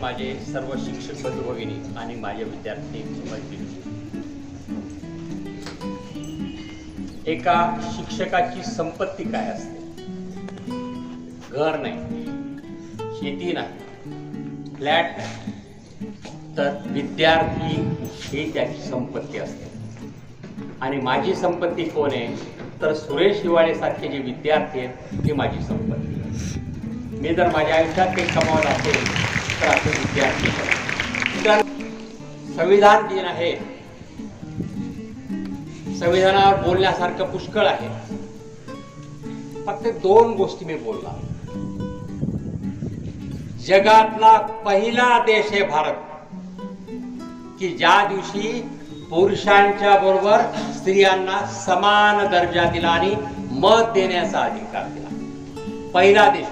माझे सर्व शिक्षक बंधू भगिनी आणि माझे विद्यार्थी मैत्रिणी, एका शिक्षकाची संपत्ती काय असते? घर नाही, शेती नाही, फ्लॅट नाही, तर विद्यार्थी ही त्याची संपत्ती असते. आणि माझी संपत्ती कोण आहे? तर सुरेश हिवाळे सारखे जे विद्यार्थी आहेत ही माझी संपत्ती. मी जर माझ्या आयुष्यात काही कमावलं असेल तर असे विद्यार्थी. तर संविधान दिन आहे, संविधानावर बोलण्यासारखं पुष्कळ आहे. फक्त 2 गोष्टी मी बोलणार. जगातला पहिला देश आहे भारत की ज्या दिवशी पुरुषांच्या बरोबर स्त्रियांना समान दर्जा दिला आणि मत देण्याचा अधिकार दिला. पहिला देश.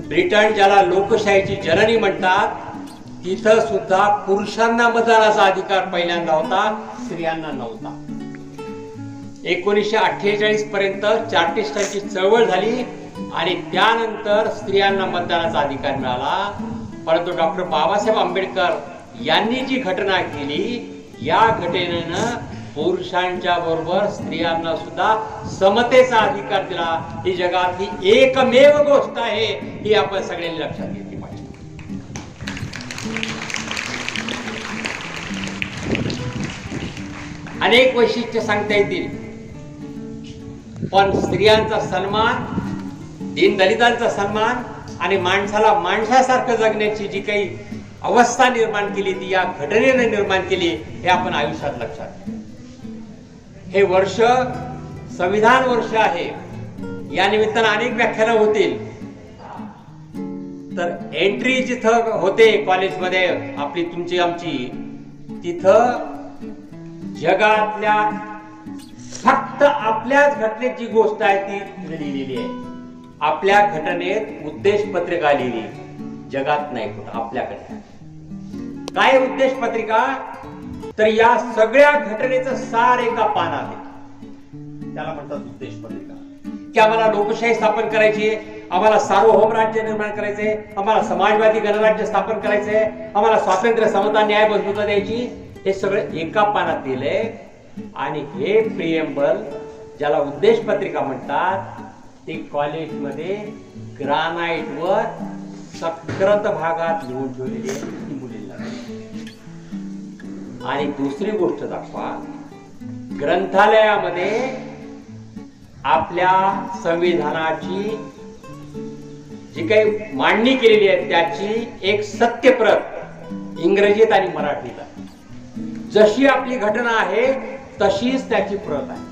ब्रिटन, ज्याला लोकशाहीची जननी म्हणतात, तिथं सुद्धा पुरुषांना मतदानाचा अधिकार पहिल्यांदा होता, स्त्रियांना नव्हता. 1948 पर्यंत चार्टिस्टांची चळवळ झाली आणि त्यानंतर स्त्रियांना मतदानाचा अधिकार मिळाला. परंतु डॉक्टर बाबासाहेब आंबेडकर यांनी जी घटना केली, या घटनेनं पुरुषांच्या बरोबर स्त्रियांना सुद्धा समतेचा अधिकार दिला. ही जगातली एकमेव गोष्ट आहे, ही आपण सगळ्यांनी लक्षात घेतली पाहिजे. अनेक वैशिष्ट्य सांगता येतील, पण स्त्रियांचा सन्मान, दीनदलितांचा सन्मान आणि माणसाला माणसासारखं जगण्याची जी काही अवस्था निर्माण केली ती या घटनेने निर्माण केली, हे आपण आयुष्यात लक्षात घ्या. हे वर्ष संविधान वर्ष आहे. या निमित्तानं अनेक व्याख्यानं होतील. तर एंट्री जिथं होते कॉलेजमध्ये आपली, तुमची, आमची, तिथं जगातल्या फक्त आपल्याच घटनेत जी गोष्ट आहे ती लिहिलेली आहे. आपल्या घटनेत उद्देश पत्रिका लिहिली, जगात नाही कुठं, आपल्याकडे. काय उद्देश पत्रिका? तर या सगळ्या घटनेचं सार एका पानात आहे, त्याला म्हणतात उद्देश पत्रिका. की आम्हाला लोकशाही स्थापन करायची आहे, आम्हाला सार्वभौम राज्य निर्माण करायचंय, आम्हाला समाजवादी गणराज्य स्थापन करायचंय, आम्हाला स्वातंत्र्य, समता, न्याय, बंधुता द्यायची. हे सगळं एका पानात दिलंय. आणि हे प्रिएम्बल, ज्याला उद्देश पत्रिका म्हणतात, ते कॉलेजमध्ये ग्रानाइटवर सकृत भागात लिहून ठेवलेली आहे ती मुलींना. आणि दुसरी गोष्ट दाखवा, ग्रंथालयामध्ये आपल्या संविधानाची जी काही मांडणी केलेली आहे त्याची एक सत्यप्रत इंग्रजीत आणि मराठीत आहे. जशी आपली घटना आहे तशीच त्याची प्रत आहे.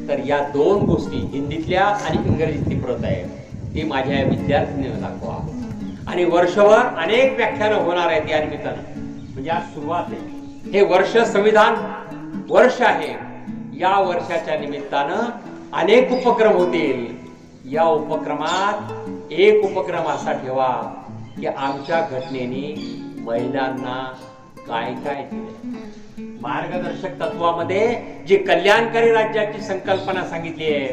तर या 2 गोष्टी, हिंदीतल्या आणि इंग्रजीतली प्रत आहे, ती माझ्या विद्यार्थिनींना दाखवा. आणि वर्षभर अनेक व्याख्यानं होणार आहेत या निमित्तानं. म्हणजे आज सुरुवात आहे. हे वर्ष संविधान वर्ष आहे. या वर्षाच्या निमित्तानं अनेक उपक्रम होतील. या उपक्रमात एक उपक्रम असा ठेवा की आमच्या घटनेने महिलांना काय काय दिले. मार्गदर्शक तत्वामध्ये जी कल्याणकारी राज्याची संकल्पना सांगितली आहे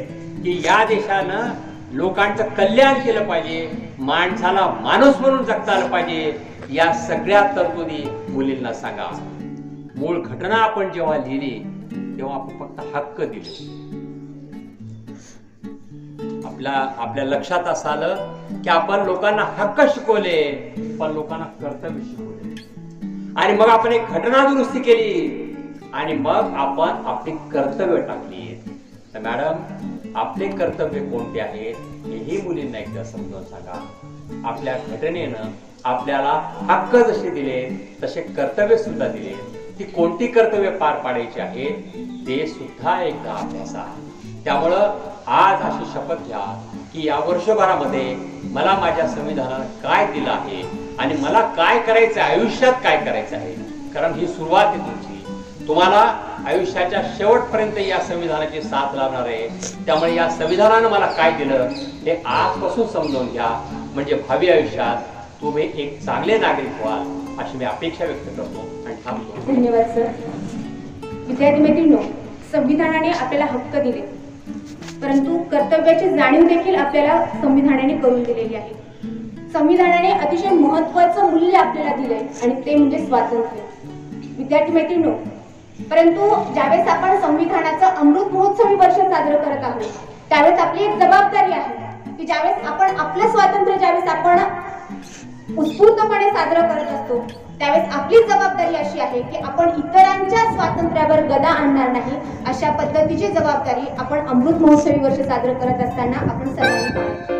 की या देशानं लोकांचं कल्याण केलं पाहिजे, माणसाला माणूस म्हणून जगता आलं पाहिजे, या सगळ्या तरतुदी मुलींना सांगा. मूळ घटना आपण जेव्हा लिहिली तेव्हा आपण फक्त हक्क दिले. आपल्या लक्षात असं आलं की आपण लोकांना हक्क शिकवले, पण लोकांना कर्तव्य शिकवले. आणि मग आपण एक घटना दुरुस्ती केली आणि मग आपण आपली कर्तव्य टाकली. तर मॅडम, आपले कर्तव्य कोणते आहेत हेही मुलींना एकदा समजावून सांगा. आपल्या घटनेनं आपल्याला हक्क जसे दिले तसे कर्तव्य सुद्धा दिले. ती कोणती कर्तव्य पार पाडायची आहेत ते सुद्धा एकदा अभ्यासा. त्यामुळं आज अशी शपथ घ्या की या वर्षभरामध्ये मला माझ्या संविधानानं काय दिलं आहे आणि मला काय करायचं आहे, आयुष्यात काय करायचं आहे. कारण ही सुरुवात आहे तुमची. तुम्हाला आयुष्याच्या शेवटपर्यंत या संविधानाची साथ लाभणार आहे. त्यामुळे या संविधानानं मला काय दिलं हे आजपासून समजावून घ्या, म्हणजे भावी आयुष्यात तुम्ही एक चांगले नागरिक व्हाल अशी मी अपेक्षा व्यक्त करतो आणि थांबतो. धन्यवाद सर. विद्यार्थी मैत्रिणींनो, संविधानाने आपल्याला हक्क दिले, परंतु कर्तव्याची जाणीव देखील आपल्याला संविधानाने करून दिलेली आहे. संविधानाने अतिशय महत्त्वाचं मूल्य आपल्याला दिलंय आणि ते म्हणजे स्वातंत्र्य. विद्यार्थी मैत्रिणींनो, परंतु ज्यावेळेस आपण संविधानाचं अमृत महोत्सवी वर्ष साजरं करत आहोत त्यावेळेस आपली एक जबाबदारी आहे की ज्यावेळेस आपण आपलं स्वातंत्र्य ज्यावेळेस आपण उत्स्फूर्तपणे साजरं करत असतो त्यावेळेस आपली जबाबदारी अशी आहे की आपण इतरांच्या स्वातंत्र्यावर गदा आणणार नाही. अशा पद्धतीची जबाबदारी आपण अमृत महोत्सवी वर्ष साजरं करत असताना आपण सर्वांनी